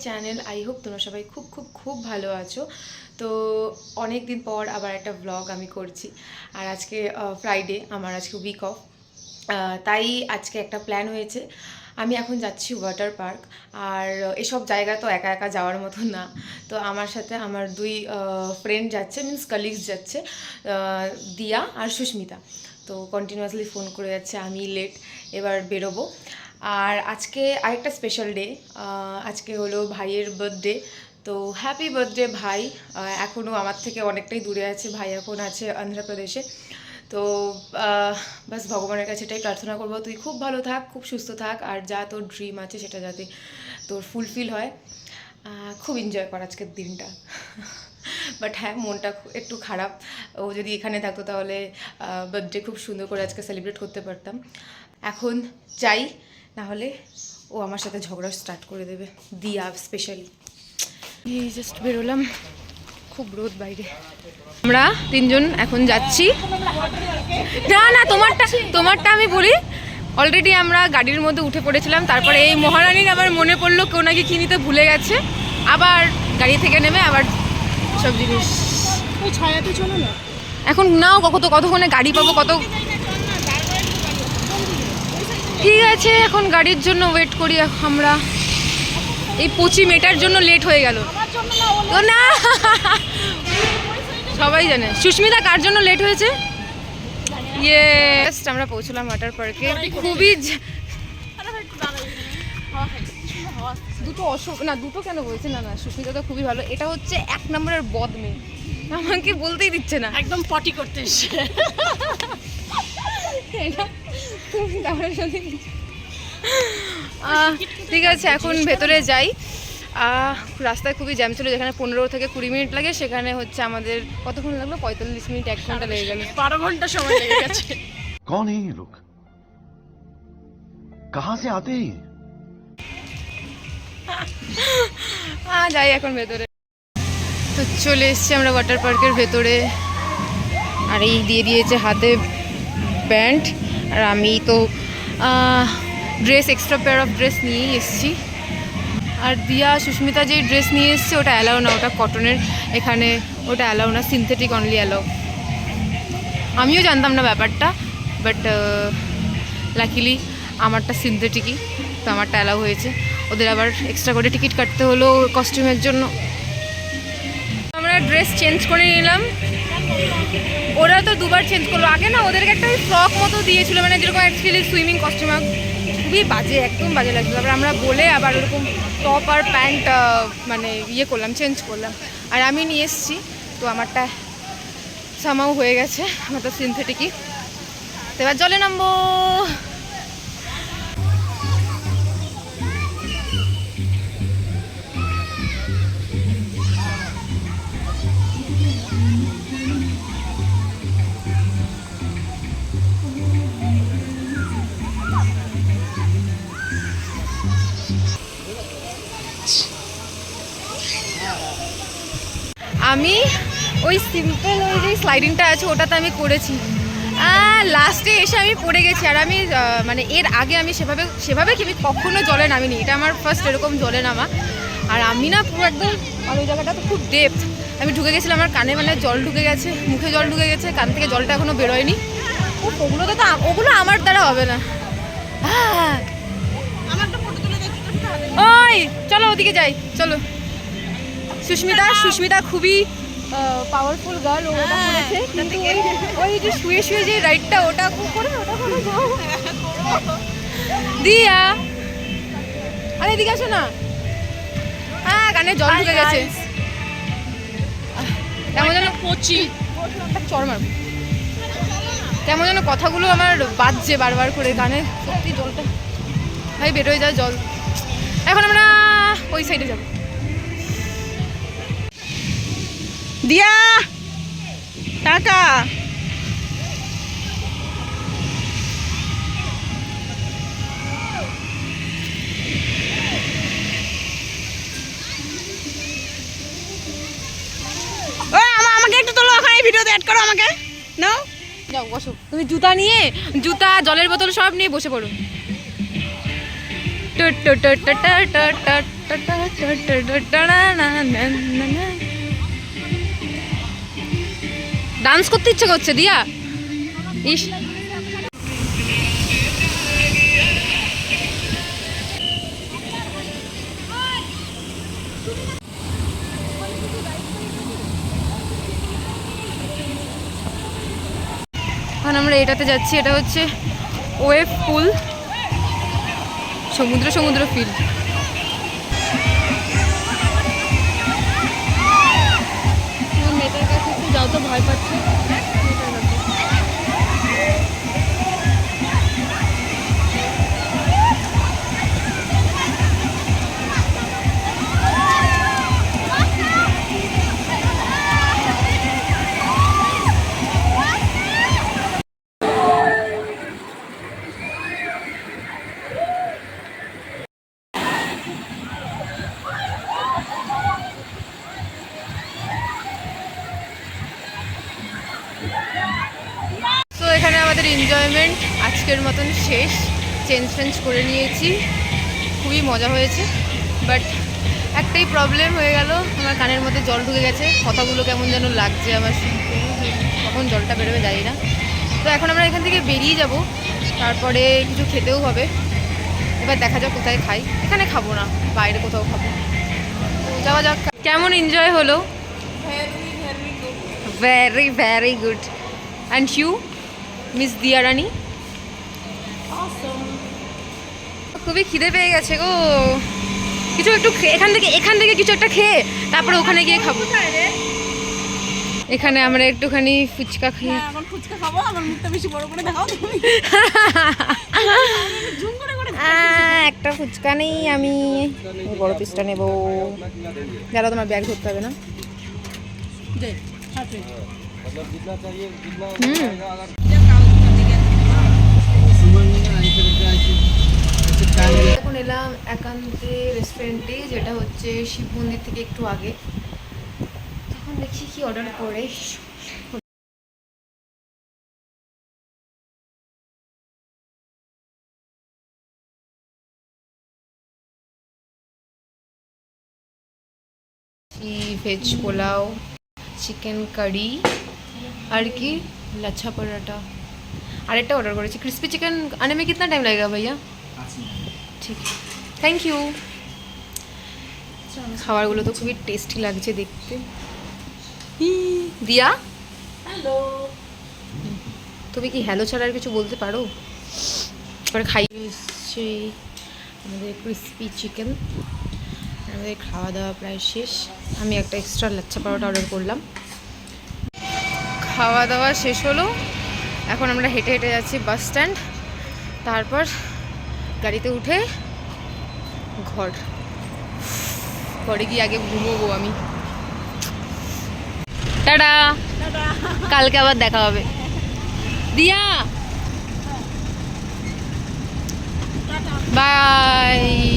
Channel. I hope তোমরা সবাই খুব খুব খুব ভালো আছো। তো অনেক দিন পর আবার একটা ব্লগ আমি করছি। আর আজকে ফ্রাইডে, আমার আজকে উইক অফ। তাই আজকে একটা প্ল্যান হয়েছে, আমি এখন যাচ্ছি ওয়াটার পার্ক। আর এসব জায়গা তো একা একা যাওয়ার মতো না, তো আমার সাথে আমার দুই ফ্রেন্ড যাচ্ছে, মিন্স কালিগস যাচ্ছে, দিয়া আর সুস্মিতা। তো কন্টিনিউয়াসলি ফোন করে যাচ্ছে, আমি লেট, এবার বেরোবো। আর আজকে আরেকটা স্পেশাল ডে, আজকে হলো ভাইয়ের বার্থডে। তো হ্যাপি বার্থডে ভাই। এখনও আমার থেকে অনেকটাই দূরে আছে, ভাই এখন আছে অন্ধ্রপ্রদেশে। তো বাস ভগবানের কাছে এটাই প্রার্থনা করবো, তুই খুব ভালো থাক, খুব সুস্থ থাক, আর যা তোর ড্রিম আছে সেটা যাতে তোর ফুলফিল হয়। খুব এনজয় কর আজকের দিনটা। বাট হ্যাঁ, মনটা একটু খারাপ, ও যদি এখানে থাকতো তাহলে বার্থডে খুব সুন্দর করে আজকে সেলিব্রেট করতে পারতাম। এখন যাই, নাহলে ও আমার সাথে ঝগড়া স্টার্ট করে দেবে, দিয়া স্পেশালি। এই জাস্ট বেরোলাম, খুব রোদ বাইরে। আমরা তিনজন এখন যাচ্ছি। না না, তোমারটা আমি বলি। অলরেডি আমরা গাড়ির মধ্যে উঠে পড়েছিলাম, তারপরে এই মহারানীর আবার মনে পড়লো কেউ নাকি কি নিতে ভুলে গেছে, আবার গাড়ি থেকে নেমে আবার সব জিনিস। ওই ছায়াতে চলো না এখন নাও, কতক্ষণে গাড়ি পাবো, কত। ঠিক আছে, এখন গাড়ির জন্য ওয়েট করি আমরা। এই 25 মিনিটের জন্য লেট হয়ে গেল। ও না, সবাই জানে। সুস্মিতা কার জন্য লেট হয়েছে? ইয়ে, আমরা পৌঁছলাম ওয়াটার পার্কে। খুবই দুটো কেন বলছে? না না, সুস্মিতা তো খুবই ভালো। এটা হচ্ছে 1 নম্বরের বদ মেয়ে, আমাকে বলতেই দিচ্ছে না, একদম পটি করতে এসে। ঠিক আছে, এখন ভেতরে যাই। রাস্তায় খুবই জ্যাম ছিল, যেখানে 15 থেকে 20 মিনিট লাগে, সেখানে হচ্ছে আমাদের কতক্ষণ লাগলো? 45 মিনিট, 1 ঘন্টা লেগে গেল। 12 ঘন্টা সময় লেগে গেছে। कौन है ये लोग? कहां से आते हैं? যাই এখন ভেতরে। তো চলে এসছি আমরা ওয়াটার পার্কের ভেতরে। আর এই দিয়ে দিয়েছে হাতে প্যান্ট, আর আমি তো dress, extra pair of dress নিয়েই এসেছি। আর দিয়া সুস্মিতা যে ড্রেস নিয়ে এসছে ওটা অ্যালাউ না, ওটা কটনের, এখানে ওটা অ্যালাউ না, সিনথেটিক অনলি অ্যালাউ। আমিও জানতাম না ব্যাপারটা, বাট লাকিলি আমারটা সিনথেটিকই, তো আমারটা অ্যালাউ হয়েছে। ওদের আবার এক্সট্রা করে টিকিট কাটতে হলো কস্টিউমের জন্য। আমরা ড্রেস চেঞ্জ করে নিলাম, ওরা তো 2বার চেঞ্জ করলো। আগে না ওদেরকে একটা ফ্রক মতো দিয়েছিল, মানে যেরকম অ্যাকচুয়ালি সুইমিং কস্টিউম, খুবই বাজে, একদম বাজে লাগছিল। তারপরে আমরা বলে আবার ওরকম টপ আর প্যান্ট মানে ইয়ে করলাম, চেঞ্জ করলাম। আর আমি নিয়ে এসেছি, তো আমারটা সামাও হয়ে গেছে, আমার তো সিনথেটিকই। তো এবার জলে নামবো। আমি ওই সিম্পল ওই যে স্লাইডিংটা আছে ওটাতে আমি করেছি, লাস্টে এসে আমি পড়ে গেছি। আর আমি মানে এর আগে আমি সেভাবে কি আমি কখনো জলে নামিনি, এটা আমার ফার্স্ট এরকম জলে নামা। আর আমি না পুরো একদম, আর ওই জায়গাটা তো খুব ডেপথ, আমি ঢুকে গেছিলাম, আমার কানে মানে জল ঢুকে গেছে, মুখে জল ঢুকে গেছে, কান থেকে জলটা এখনও বেরোয়নি। ওগুলো আমার দ্বারা হবে না। ওই চলো ওদিকে যাই, চলো। সুস্মিতা খুবই পাওয়ারফুল গার্ল, ও ওটা করেছে, কিন্তু ওই যে শুয়ে শুয়ে যে রাইডটা ওটা করে দিয়া। আরে এদিকে আসো না, কানে জল ঢুকে গেছে, কেমন যেন চড় মারব, কেমন যেন কথাগুলো আমার বাজছে বারবার করে কানে। সত্যি জলটা ভাই বেরোয় যায় জল। এখন আমরা ওই সাইডে যাবো। দিয়া টাটা। আমাকে একটু তোলো, ওখানে ভিডিওতে অ্যাড করো আমাকে। নাও যাও বসো, তুমি জুতা জলের বোতল সব নিয়ে বসে পড়ো। ডান্স করতে ইচ্ছে করছে দিয়া। ইস, এখন আমরা এটাতে যাচ্ছি, এটা হচ্ছে ওয়েভ পুল, সমুদ্র সমুদ্র ফিল। মেয়েটার কাছে একটু যাও তো, ভয় পাচ্ছে। তো এখানে আমাদের এনজয়মেন্ট আজকের মতন শেষ। চেঞ্জ করে নিয়েছি, খুবই মজা হয়েছে। বাট একটাই প্রবলেম হয়ে গেল, আমার কানের মধ্যে জল ঢুকে গেছে, কথাগুলো কেমন যেন লাগছে আমার শুনতে, কখন জলটা বেরোবে জানি না। তো এখন আমরা এখান থেকে বেরিয়ে যাব, তারপরে কিছু খেতেও হবে। এবার দেখা যাক কোথায় খাই, এখানে খাবো না, বাইরে কোথাও খাবো। তো যাওয়া যাক। কেমন এনজয় হলো? Very very good. And you miss Diya Rani? খুবই খিদে পেয়ে গেছে গো, কিছু একটু এখান থেকে কিছু একটা খেয়ে তারপরে ওখানে গিয়ে খাবো। এখানে আমরা একটুখানি ফুচকা খাই। এখন ফুচকা খাবো, আমার মুখটা বেশি বড় করে দেখাও তুমি। ঝুম করে করে একটা ফুচকা নেই, আমি বড় পিসটা নেবো। যারা তোমার ব্যাগ ধরতে হবে না। দে হাতে এখন এলাম একান্তে রেস্টুরেন্টে, যেটা হচ্ছে শিব মন্দির থেকে একটু আগে। তখন দেখি কি অর্ডার করে। ভেজ পোলাও, চিকেন কারি, আর কি लच्छा पराठा। আরেকটা অর্ডার করেছি ক্রিস্পি চিকেন। आने में कितना टाइम लगेगा भैया? ঠিক, থ্যাংক ইউ। খাবারগুলো তো খুবই টেস্টি লাগছে দেখতে। দিয়া, হ্যালো। তুমি কি হ্যালো ছাড়া আর কিছু বলতে পারো? এবার খাই এসছে আমাদের ক্রিস্পি চিকেন। আমাদের খাওয়া দাওয়া প্রায় শেষ। আমি একটা এক্সট্রা লাচ্ছা পরোটা অর্ডার করলাম। খাওয়া দাওয়া শেষ হলো, এখন আমরা হেঁটে হেঁটে যাচ্ছি বাস স্ট্যান্ড, তারপর গাড়িতে উঠে ঘরে গিয়ে আগে ঘুমোবো আমি। টাটা, কালকে আবার দেখা হবে। দিয়া বাই।